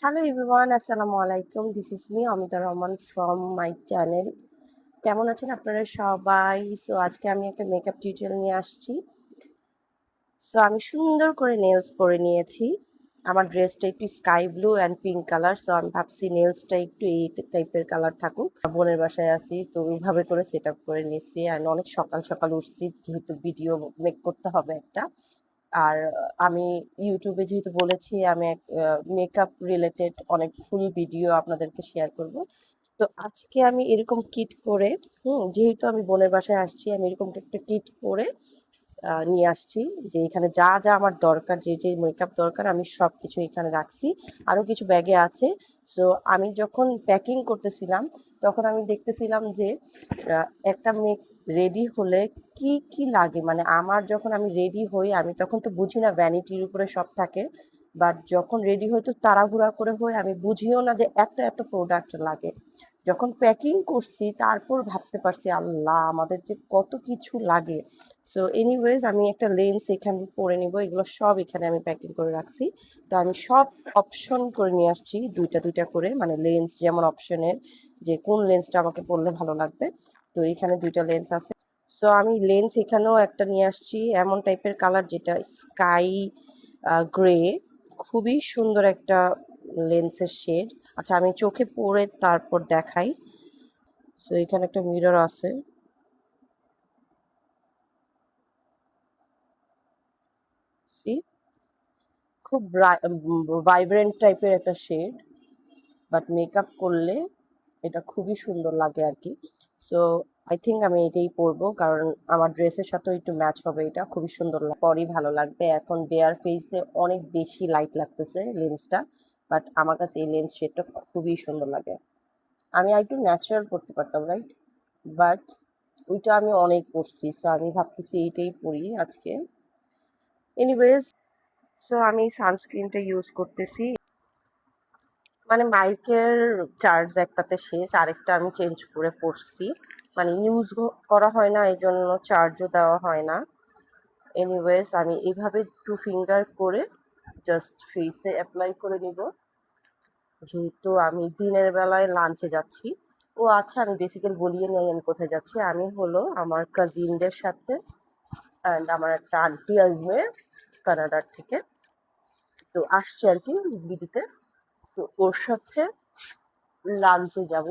Hello everyone, Assalamu alaikum. This is me, Amita Rahman from my channel. কেমন আছেন আপনারা সবাই? সো আজকে আমি একটা মেকআপ টিউটোরিয়াল নিয়ে আসছি। সো আমি সুন্দর করে নেলস পরে নিয়েছি। আমার ড্রেসটা একটু sky blue and pink colour. So আমি ভাবছি নেলসটা একটু এই টাইপের কালার থাকুক। বোনের বাসায় আছি তো ওইভাবে করে সেট আপ করে নিয়েছি। অ্যান্ড অনেক সকাল সকাল উঠছি যেহেতু ভিডিও মেক করতে হবে একটা। আর আমি ইউটিউবে যেহেতু বলেছি আমি মেকআপ রিলেটেড অনেক ফুল ভিডিও আপনাদেরকে শেয়ার করব। তো আজকে আমি এরকম কিট করে যেহেতু আমি বোনের বাসায় আসছি আমি এরকম একটা কিট করে নিয়ে আসছি যে এখানে যা যা আমার দরকার যে যে মেকআপ দরকার আমি সব কিছু এখানে রাখছি। আরও কিছু ব্যাগে আছে। সো আমি যখন প্যাকিং করতেছিলাম তখন আমি দেখতেছিলাম যে একটা মেক রেডি হলে কি কি লাগে, মানে আমার যখন আমি রেডি হই আমি তখন তো বুঝি না ভ্যানিটির উপরে সব থাকে, বাট যখন রেডি হই তো তাড়াহুড়া করে হই, আমি বুঝিও না যে এত এত প্রোডাক্ট লাগে। যখন প্যাকিং করছি তারপর ভাবতে পারছি আল্লাহ আমাদের যে কত কিছু লাগে। সো এনিওয়েজ আমি একটা লেন্স এখানে পরে নিব, এগুলো সব এখানে আমি প্যাকিং করে রাখছি। তো আমি সব অপশন করে নিয়ে আসছি দুইটা দুইটা করে, মানে লেন্স যেমন অপশনের যে কোন লেন্সটা আমাকে পরলে ভালো লাগবে। তো এখানে দুইটা লেন্স আছে। সো আমি লেন্স এখানেও একটা নিয়ে আসছি এমন টাইপের কালার যেটা স্কাই গ্রে, খুবই সুন্দর একটা লেন্সের শেড। আচ্ছা আমি চোখে পরে তারপর দেখাই। সো এখানে একটা মিরর আছে, সি খুব ভাইব্রেন্ট টাইপের একটা শেড, বাট মেকআপ করলে এটা খুবই সুন্দর লাগে আর কি। সো আই থিঙ্ক আমি এটাই পরবো কারণ আমার ড্রেসের সাথেও একটু ম্যাচ হবে, এটা খুবই সুন্দর পরই ভালো লাগবে। এখন বেয়ার ফেসে অনেক বেশি লাইট লাগতেছে লেন্সটা, বাট আমার কাছে এই লেন্স শেডটা খুবই সুন্দর লাগে। আমি একটু ন্যাচারাল পরতে পারতাম রাইট, বাট ওইটা আমি অনেক পরছি, সো আমি ভাবতেছি এইটাই পরি আজকে। এনিওয়েজ, সো আমি সানস্ক্রিনটা ইউজ করতেছি, মানে মাইকের চার্জ একটাতে শেষ, আরেকটা আমি চেঞ্জ করে পড়ছি, মানে ইউজ করা হয় না এই জন্য চার্জও দেওয়া হয় না। এনিওয়েজ আমি এইভাবে 2 ফিঙ্গার করে জাস্ট ফেসে অ্যাপ্লাই করে নিব, যেহেতু আমি দিনের বেলায় লাঞ্চে যাচ্ছি। ও আচ্ছা আমি বেসিক্যালি বলিয়ে নেই আমি কোথায় যাচ্ছি। আমি হলো আমার কাজিনদের সাথে অ্যান্ড আমার একটা আন্টি আসবে কানাডার থেকে, তো আসছে আর কি বিডিতে। তো ওর সাথে লাঞ্চে যাব।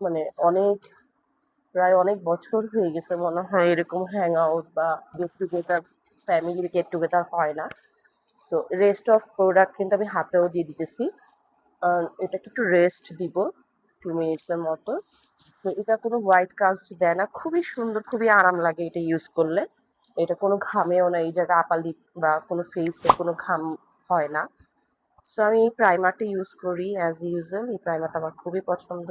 মানে প্রায় অনেক বছর হয়ে গেছে মনে হয় এরকম হ্যাং আউট বা গেট টুগেদার, ফ্যামিলির গেট টুগেদার হয় না। সো রেস্ট অফ প্রোডাক্ট কিন্তু আমি হাতেও দিয়ে দিতেছি, এটাকে একটু রেস্ট দিব 2 মিনিটসের মতো। তো এটা কোনো হোয়াইট কাস্ট দেয় না, খুবই সুন্দর খুবই আরাম লাগে এটা ইউজ করলে। এটা কোনো ঘামেও না, এই জায়গায় আপার লিপ বা কোনো ফেসে কোনো ঘাম হয় না। সো আমি এই প্রাইমারটা ইউজ করি অ্যাজ ইউজুয়াল, এই প্রাইমারটা আমার খুবই পছন্দ।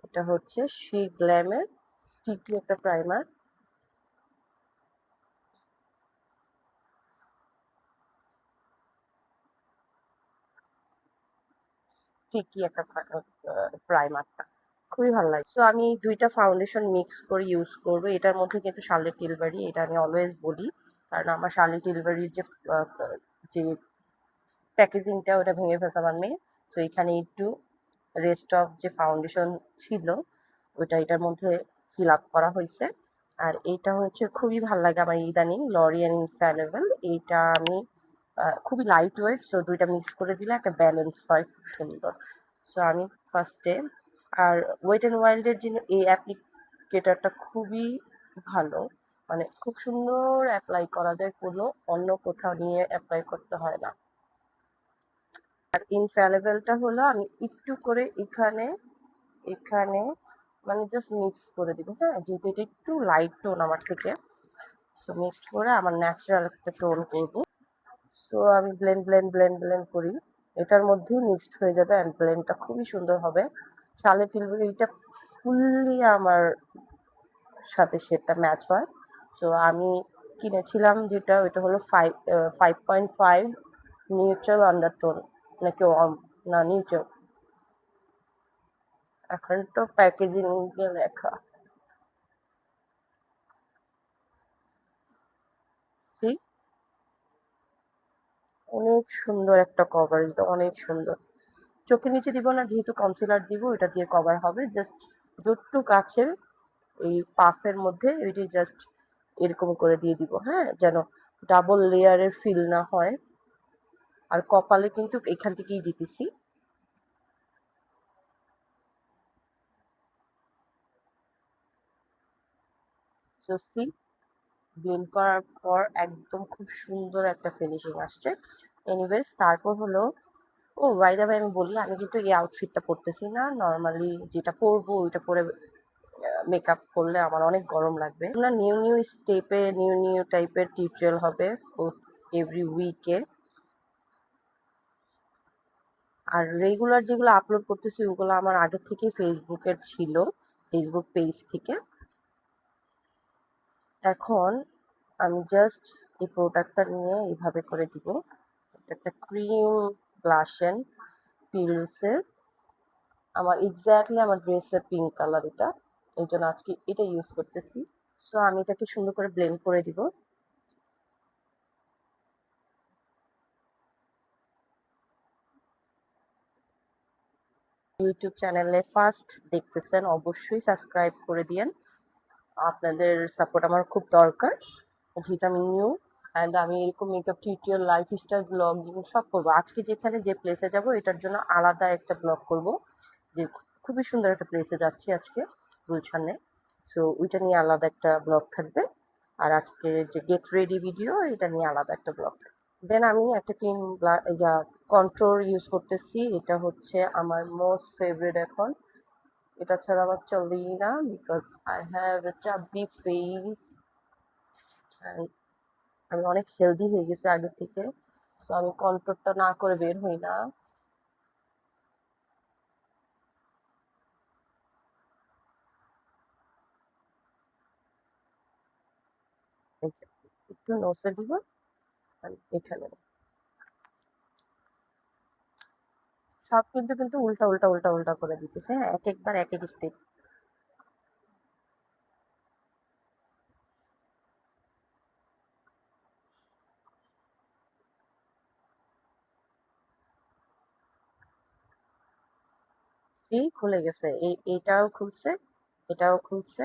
এটা হচ্ছে শি গ্ল্যামের স্টিকি একটা প্রাইমার। স্টিকি একটা প্রাইমারটা খুবই ভালো লাগে। সো আমি দুইটা ফাউন্ডেশন মিক্স করে ইউজ করবো। এটার মধ্যে কিন্তু শার্লেট টিলবাড়ি, এটা আমি অলওয়েজ বলি, কারণ আমার শার্লেট টিলবাড়ির যে প্যাকেজিংটা ওটা ভেঙে ফেলছে আমার মেয়ে। সো এখানে একটু রেস্ট অফ যে ফাউন্ডেশন ছিল ওইটা এটার মধ্যে ফিল আপ করা হয়েছে। আর এইটা হচ্ছে খুবই ভালো লাগে আমার ইদানিং লরিয়াল ইনফ্যালেবল, এইটা আমি খুবই লাইট ওয়েট, সো দুইটা মিক্স করে দিলে একটা ব্যালেন্স হয় খুব সুন্দর। সো আমি ফার্স্টে, আর ওয়েট অ্যান্ড ওয়াইল্ডের জন্য এই অ্যাপ্লিকেটারটা খুবই ভালো, মানে খুব সুন্দর অ্যাপ্লাই করা যায়, কোনো অন্য কোথাও নিয়ে অ্যাপ্লাই করতে হয় না। আর ইনফ্যালেবলটা হলো আমি একটু করে এখানে এখানে মানে জাস্ট মিক্স করে দিব, হ্যাঁ, যেহেতু এটা একটু লাইট টোন আমার থেকে। সো মিক্সড করে আমার ন্যাচারাল একটা টোন করব। সো আমি ব্লেন্ড করি, এটার মধ্যেই মিক্সড হয়ে যাবে অ্যান্ড ব্লেন্ডটা খুবই সুন্দর হবে। শালে টিলবাড়ি এটা ফুললি আমার সাথে শেডটা ম্যাচ হয়। সো আমি কিনেছিলাম যেটা, ওইটা হলো 5.5 নিউট্রাল আন্ডারটোন নাকি না নিউট্রাল, এখন তো প্যাকেজিং লেখা সি অনেক সুন্দর একটা কভারেজ, অনেক সুন্দর। চোখের নিচে দিব না, যেহেতু কনসিলার দিব, এটা দিয়ে কভার হবে। জাস্ট যতটুকু আছে এই পাফের মধ্যে এটি জাস্ট এরকম করে দিয়ে দিব, হ্যাঁ, যেন ডাবল লেয়ারের ফিল না হয়। আর কপালে কিন্তু এখান থেকেই দিতেছি। সো সি, ব্লেন্ড করার পর একদম খুব সুন্দর একটা ফিনিশিং আসছে। এনিওয়েজ, তারপর হলো, ও বাই দ্য ওয়ে আমি বলি, আমি কিন্তু এই আউটফিটটা পরতেছি না, নর্মালি যেটা পরবো ওইটা পরে মেকআপ করলে আমার অনেক গরম লাগবে। আমরা নিউ নিউ স্টেপে নিউ নিউ টাইপের টিউটোরিয়াল হবে এভরি উইকে। আর রেগুলার যেগুলো আপলোড করতেছি ওগুলো আমার আগে থেকে ফেসবুকের ছিল, ফেসবুক পেজ থেকে। এখন আমি জাস্ট এই প্রোডাক্টটা নিয়ে এইভাবে করে দিব। একটা ক্রিম ব্লাশ এন্ড পিলসের, আমার এক্স্যাক্টলি আমার ড্রেসের পিঙ্ক কালার এটা, এই জন্য আজকে এটা ইউজ করতেছি। সো আমি এটাকে সুন্দর করে ব্লেন্ড করে দিব। ইউটিউব চ্যানেলে ফার্স্ট দেখতেছেন, অবশ্যই সাবস্ক্রাইব করে দিয়েন। আপনাদের সাপোর্ট আমার খুব দরকার, যেহেতু আমি নিউ। অ্যান্ড আমি এরকম মেকআপ টিউটোরিয়াল, লাইফস্টাইল ব্লগিং সব করবো। আজকে যেখানে যে প্লেসে যাব এটার জন্য আলাদা একটা ব্লগ করব, যে খুবই সুন্দর একটা প্লেসে যাচ্ছি আজকে গুলশানে। সো ওইটা নিয়ে আলাদা একটা ব্লগ থাকবে। আর আজকে যে গেট রেডি ভিডিও, এটা নিয়ে আলাদা একটা ব্লগ থাকবে। দেন আমি একটা ক্রিম কন্ট্রোল ইউজ করতেছি, এটা হচ্ছে আমার মোস্ট ফেভারিট এখন। এটা ছাড়া আমার চলেই না, বিকজ আই হ্যাভ এ চাবি ফেস। আমি অনেক হেলদি হয়ে গেছি আগের থেকে, সো আমি কন্ট্রোলটা না করে বের হই না। একটু নসে দিব এখানে। সব কিন্তু কিন্তু উল্টা উল্টা উল্টা উল্টা করে দিতেছে, হ্যাঁ, এক একবার এক এক স্টেপ। সি, খুলে গেছে, এটাও খুলছে, এটাও খুলছে।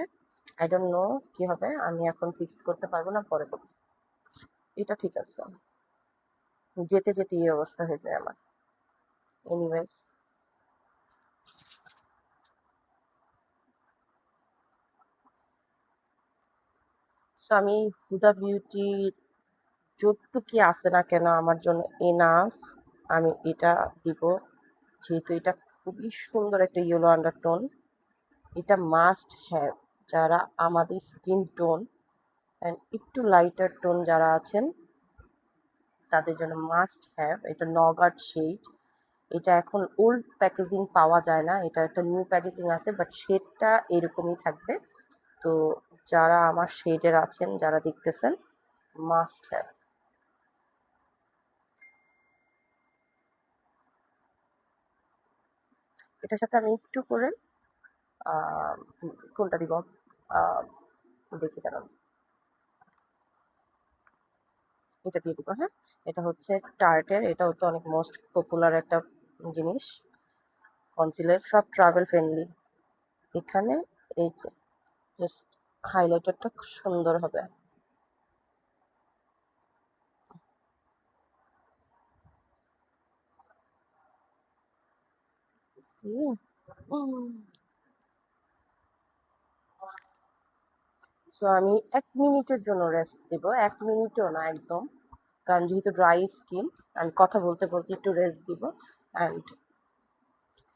আই ডোন্ট নো কি হবে, আমি এখন ফিক্সড করতে পারবো না, পরে করবো। এটা ঠিক আছে, যেতে যেতে এই অবস্থা হয়ে যায় আমার। এনিওয়েজ, সো আমি হুদা বিউটি যতটুকু আছে না কেন আমার জন্য এনাফ। আমি এটা দিব, যেহেতু এটা খুবই সুন্দর একটা ইয়েলো আন্ডারটোন। এটা মাস্ট হ্যাভ, যারা আমাদের স্কিন টোন অ্যান্ড একটু লাইটার টোন যারা আছেন তাদের জন্য মাস্ট হ্যাভ। এটা নগার্ড শেড। এটা এখন ওল্ড প্যাকেজিং পাওয়া যায় না, এটা একটা নিউ প্যাকেজিং আছে, বাট শেডটা এরকমই থাকবে। তো যারা আমার শেডের আছেন, যারা দেখতেছেন, মাস্ট হ্যাভ। এটার সাথে আমি একটু করে কোনটা দিব, আহ, দেখি দাঁড়ান, এটা দিয়ে দিব, হ্যাঁ। এটা হচ্ছে টার্টের, এটা হচ্ছে অনেক মোস্ট পপুলার একটা জিনিস, কনসিলার, সব ট্রাভেল ফ্রেন্ডলি। এখানে এই যে জাস্ট হাইলাইটারটা সুন্দর হবে। সো আমি 1 মিনিটের জন্য রেস্ট দেব, 1 মিনিটও না একদম, কারণ যেহেতু ড্রাই স্কিন, আমি কথা বলতে বলতে একটু রেস্ট দিব। অ্যান্ড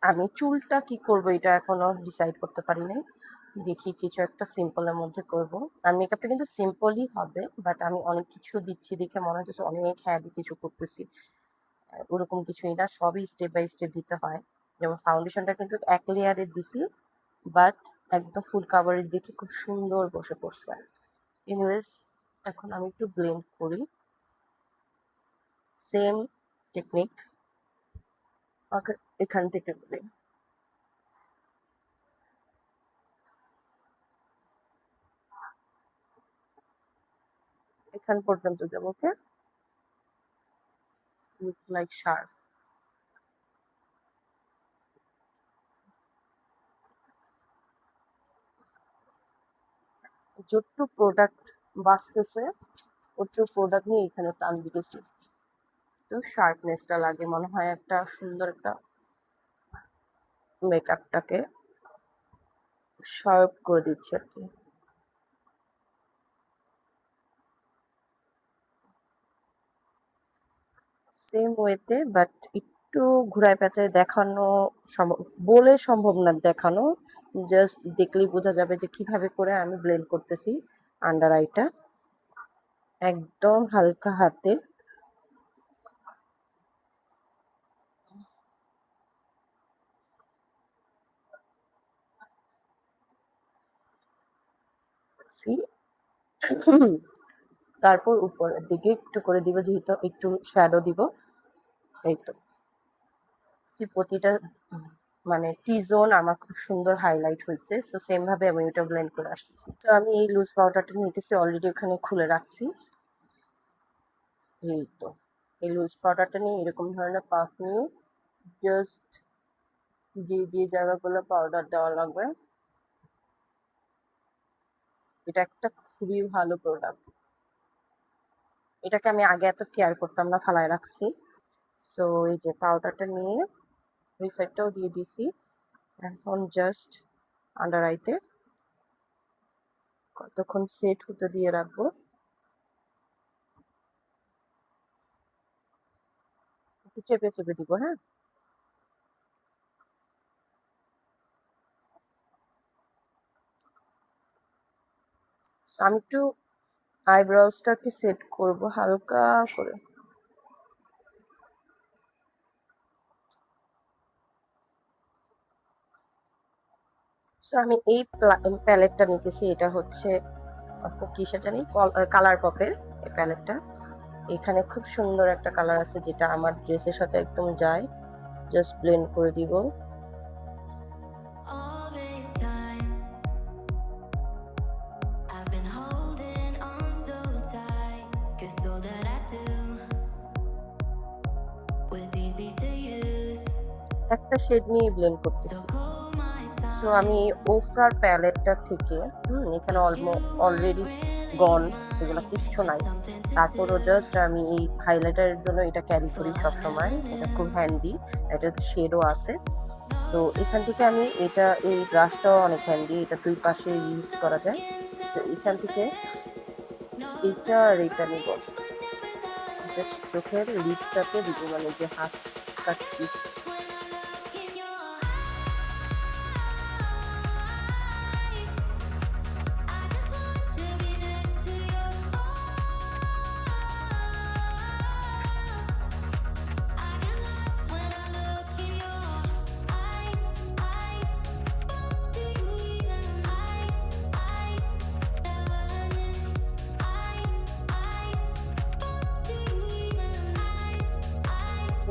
আমি চুলটা কি করব এটা এখনো ডিসাইড করতে পারি নাই, দেখি কিছু একটা সিম্পলের মধ্যে করব। আর মেকআপটা কিন্তু সিম্পলই হবে, বাট আমি অনেক কিছু দিচ্ছি দেখে মনে হচ্ছে অনেক হ্যাভি কিছু করতেছি। ওরকম কিছুই না, সবই স্টেপ বাই স্টেপ দিতে হয়। যেমন ফাউন্ডেশনটা কিন্তু এক লেয়ারের দিছি, বাট একদম ফুল কাভারেজ দেখে খুব সুন্দর বসে পড়ছে। এনিওয়েজ, এখন আমি একটু ব্লেন্ড করি, সেম টেকনিক। ওকে, এখান থেকে করি, এখান পর্যন্ত যাবো, ওকে। look like sharp. যত প্রোডাক্ট বাঁচতেছে অত প্রোডাক্ট নিয়ে এখানে টান দিতেছি, তো শার্পনেসটা লাগে, মনে হয় একটা সুন্দর একটা মেকআপটাকে শার্প করে দিচ্ছে আর কি। সেম ওয়েতে বাট একটু ঘুরায় পেঁচায় দেখানো সম্ভব, বলে সম্ভব না দেখানো, জাস্ট দেখলেই বোঝা যাবে যে কিভাবে করে আমি ব্লেন্ড করতেছি আন্ডার আইটা একদম হালকা হাতে। সি তারপর উপরের দিকে একটু করে দিব, যেহেতু একটু শ্যাডো দিব। এই তো সি প্রতিটা মানে টি জোন আমার খুব সুন্দর হাইলাইট হয়েছে। সো সেম ভাবে আমি এটা ব্লেন্ড করে আসতেছি। তো আমি এই লুজ পাউডারটা নিতেছি, অলরেডি ওখানে খুলে রাখছি। এই তো এই লুজ পাউডারটা নিয়ে এরকম ধরনের পাফ নিয়ে জাস্ট যে যে জায়গাগুলো পাউডার দেওয়া লাগবে, এটা একটা খুবই ভালো প্রোডাক্ট। এটাকে আমি আগে এত কেয়ার করতাম না, ফালায় রাখছি। সো এই যে পাউডারটা নিয়ে ওই সাইডটাও দিয়ে দিছি। এখন জাস্ট আন্ডার আইতে কতক্ষণ সেট হতে দিয়ে রাখবো। একটু চেপে চেপে দিব, হ্যাঁ। আমি একটু আইব্রোজটাকে সেট করব হালকা করে। সো আমি এই প্যালেটটা নিতেছি, এটা হচ্ছে কিসে জানি কালার পপের এই প্যালেটটা। এখানে খুব সুন্দর একটা কালার আছে যেটা আমার ড্রেসের সাথে একদম যায়। জাস্ট ব্লেন্ড করে দিব। একটা শেড নিয়ে ব্লেন্ড করতেছি। সো আমি ওফরার প্যালেটটা থেকে এখানে অলরেডি গন, এগুলো কিচ্ছু নাই, তারপরও জাস্ট আমি এই হাইলাইটারের জন্য এটা ক্যারি করি সব সময়। এটা খুব হ্যান্ডি, এটাতে শেডও আছে। তো এখান থেকে আমি এটা এই ব্রাশটাও অনেক হ্যান্ডি, এটা দুই পাশে ইউজ করা যায়। তো এখান থেকে এইটা আর এইটা নিব, জাস্ট চোখের লিডটাতে দিব, মানে যে হাত কাট পিস।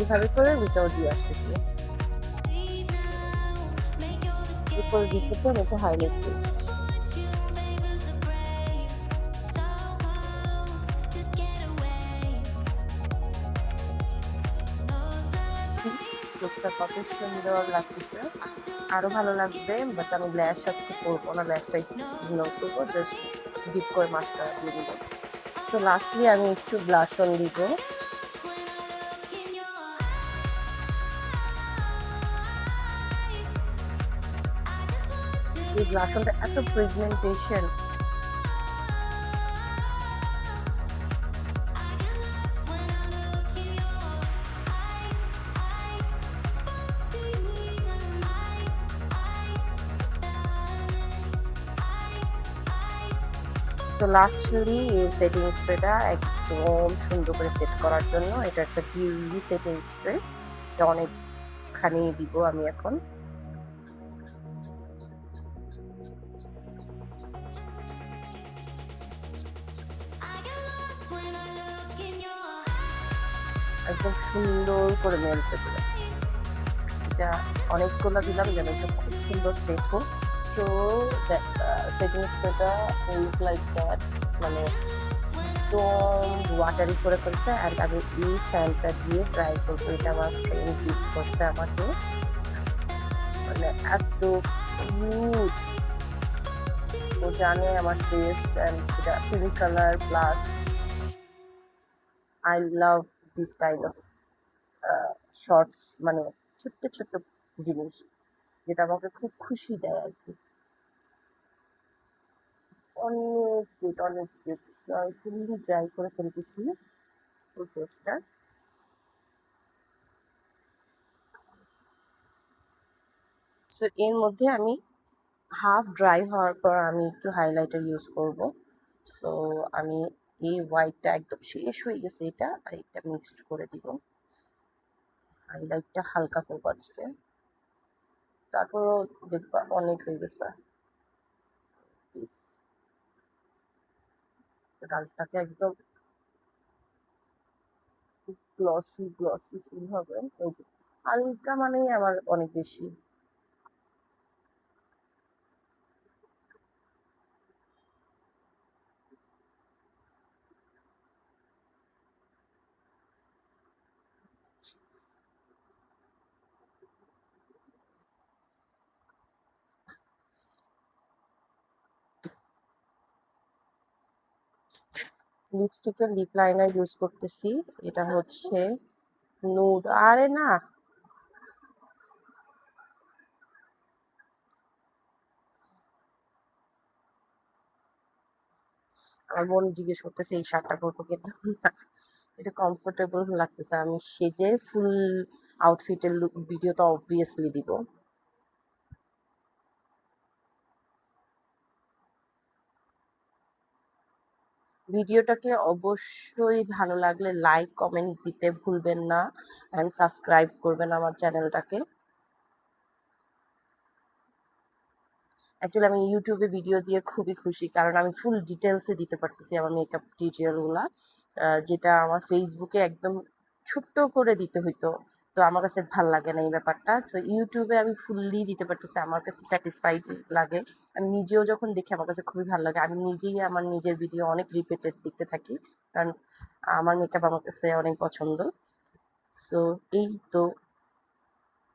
এইভাবে করে ভিতর দিয়ে আসতেছি, উপর দিকে আমি একটু হাইলাইট করি। চোখটা কত সুন্দর লাগতেছে, আরো ভালো লাগবে। বাট আমি ল্যাশ আজকে করবো না, ল্যাশটা ইগনোর করবো, জাস্ট ডিপ করে মাস্কারা দিয়ে দিব। সো লাস্টলি আমি একটু ব্লাশ অন দিব। এই ব্লাশ অনটা এত প্রেগনেন্টেশন, সো লাস্টলি এই সেটিং স্প্রেটা একদম সুন্দর করে সেট করার জন্য, এটা একটা ডিউলি সেটিং স্প্রে, এটা অনেকখানি দিব আমি এখন। একদম সুন্দর করে মেলতে দিল, এটা অনেকগুলো দিলাম যেন এটা খুব সুন্দর সেট হোক। সো সেটিং স্প্রেটা লুক লাইক দ্যাট, মানে একদম ওয়াটারি করে ফেলছে। অ্যান্ড আমি এই ফ্যানটা দিয়ে ট্রাই করবো। এটা আমার ফ্রেন্ড গিফট করছে আমাকে, মানে এত কিউট। ও জানে আমার টেস্ট, অ্যান্ড এটা pink colour plus I love this kind of swords, মানে ছোট্ট ছোট্ট জিনিস যেটা আমাকে খুব খুশি দেয় আর কি। অনেক কিউট, অনেক কিউট। আমি ফুললি ড্রাই করে ফেলতেছি ফুল ফেসটা। সো এর মধ্যে আমি হাফ ড্রাই হওয়ার পর আমি একটু হাইলাইটার ইউজ করব। সো আমি এই হোয়াইটটা একদম শেষ হয়ে গেছে, এটা আর এটা মিক্সড করে দিব। হাইলাইটটা হালকা করবো আজকে, তারপরও দেখবা অনেক হয়ে গেছে। গালটাকে একদম গ্লসি গ্লসি ফিল হবে। এই যে হালকা মানেই আমার অনেক বেশি। লিপস্টিকের লিপ লাইনার ইউজ করতেছি, এটা হচ্ছে নুড। আরে না, আমার বোন জিজ্ঞেস করতেছে এই শার্টটা পরবো, কিন্তু না, এটা কমফোর্টেবল লাগতেছে। আমি সেজে ফুল আউটফিটের ভিডিও তো অবভিয়াসলি দিব। ভিডিওটাকে অবশ্যই ভালো লাগলে লাইক কমেন্ট দিতে ভুলবেন না, অ্যান্ড সাবস্ক্রাইব করবেন আমার চ্যানেলটাকে। অ্যাকচুয়ালি আমি ইউটিউবে ভিডিও দিয়ে খুবই খুশি, কারণ আমি ফুল ডিটেলসে দিতে পারতেছি আমার মেকআপ টিউটোরিয়ালগুলা, যেটা আমার ফেসবুকে একদম ছোট্ট করে দিতে হইতো। তো আমার কাছে ভাল লাগে না এই ব্যাপারটা। সো ইউটিউবে আমি ফুললি দিতে পারতেছি, আমার কাছে স্যাটিসফাইড লাগে। আমি নিজেও যখন দেখি আমার কাছে খুবই ভালো লাগে। আমি নিজেই আমার নিজের ভিডিও অনেক রিপিটেড দেখতে থাকি, কারণ আমার মেকআপ আমার কাছে অনেক পছন্দ। সো এই তো,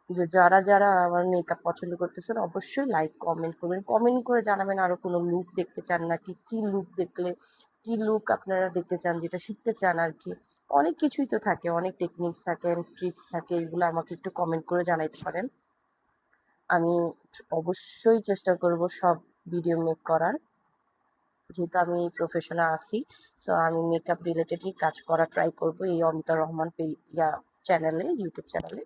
যে যারা যারা আমার মেকআপ পছন্দ করতেছেন অবশ্যই লাইক কমেন্ট করবেন, কমেন্ট করে জানাবেন আরো কোনো লুক দেখতে চান নাকি, কি লুক দেখলে, কি লুক আপনারা দেখতে চান, যেটা শিখতে চান আর কি। অনেক কিছুই তো থাকে, অনেক টেকনিক্স থাকে, ট্রিপস থাকে, এগুলো আমাকে একটু কমেন্ট করে জানাইতে পারেন। আমি অবশ্যই চেষ্টা করব সব ভিডিও মেক করার, যেহেতু আমি প্রফেশনে আছি। সো আমি মেকআপ রিলেটেডই কাজ করা ট্রাই করব এই অমিতা রহমান চ্যানেলে, ইউটিউব চ্যানেলে।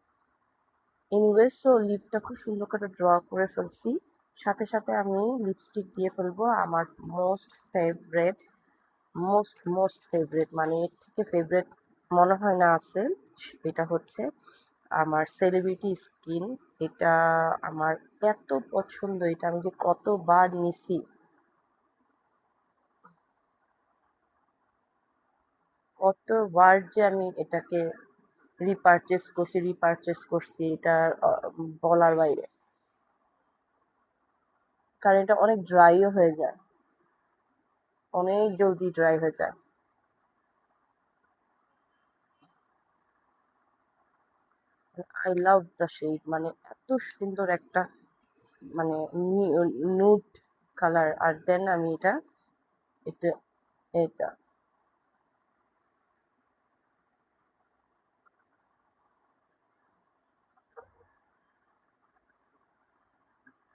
এনিওয়ে, সো লিপটা খুব সুন্দর করে ড্র করে ফেলছি, সাথে সাথে আমি লিপস্টিক দিয়ে ফেলবো। আমার মোস্ট ফেভারেট মানে এর থেকে ফেভারেট মনে হয় না আছে, এটা হচ্ছে আমার সেলিব্রিটি স্কিন। এটা আমার এত পছন্দ, এটা আমি যে কতবার নিছি, কতবার যে আমি এটাকে রিপারচেস করছি, এটা বলার বাইরে। কারণ এটা অনেক ড্রাইও হয়ে যায়, অনেক জলদি ড্রাই হয়ে যায়। আই লাভ দ্য শেড, মানে এত সুন্দর একটা মানে নুড কালার। আর দেন আমি এটা এটা এটা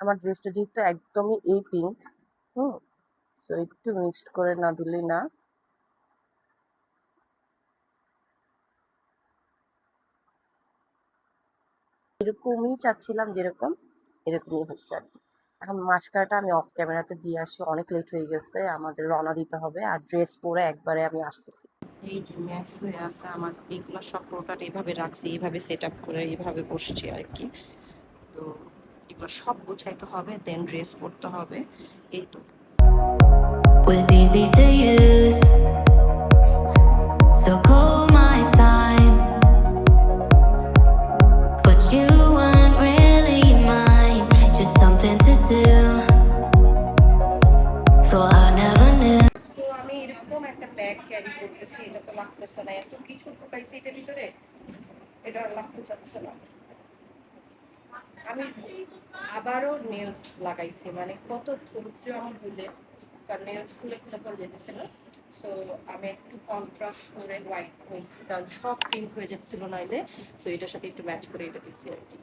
আমার ড্রেসটা যেহেতু একদমই এই পিঙ্ক, হুম, সো একটু মিক্সড করে না দিলেই না। এরকমই চাচ্ছিলাম, যেরকম এরকমই হয়েছে আর কি। এখন মাস্কারাটা আমি অফ ক্যামেরাতে দিয়ে আসি, অনেক লেট হয়ে গেছে, আমাদের রওনা দিতে হবে, আর ড্রেস পরে একবারে আমি আসতেছি। এই যে ম্যাচ হয়ে আছে আমার, এগুলো সব প্রোডাক্ট এইভাবে রাখছি, এইভাবে সেট আপ করে এইভাবে বসছি আর কি। তো এগুলো সব গোছাইতে হবে, দেন ড্রেস পরতে হবে, এই তো। Was easy to use, so call my time, but you weren't really mine, just something to do, thought I never knew. তো আমি এরকম একটা ব্যাগ ক্যারি করতেছি, এটা তো লাগতেছে না, এত কিছু ঢুকাইছি এটার ভিতরে, এটা আর লাগতে চাচ্ছে না। আমি আবারও নেলস লাগাইছি, মানে কত ধৈর্য আমার হইলে, কারণ নেলস খুলে খুলে পড়ে যেতেছিল। সো আমি একটু কন্ট্রাস্ট করে হোয়াইট হয়েছি, কারণ সব পিঙ্ক হয়ে যেতেছিল নাইলে। সো এটার সাথে একটু ম্যাচ করে এটা দিচ্ছি আর কি।